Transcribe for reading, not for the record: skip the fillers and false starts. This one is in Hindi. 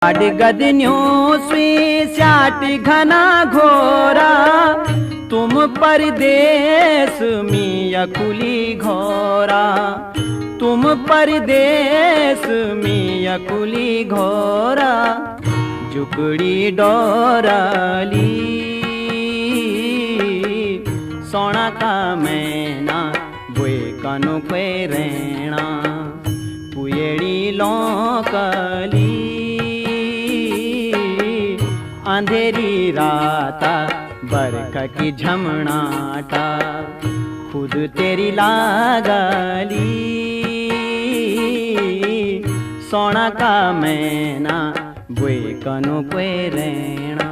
गदन्यों सुई स्याटी घना घोरा, तुम परदेश में अकुली घोरा, तुम परदेश में अकुली घोरा, जुकड़ी डोराली सोना का मैना बुए कनु पे रेणा पुएड़ी लौकली अंधेरी राता बरखा की झमनाटा खुद तेरी लागली सोना का मैना बुए कनु पे रेणा।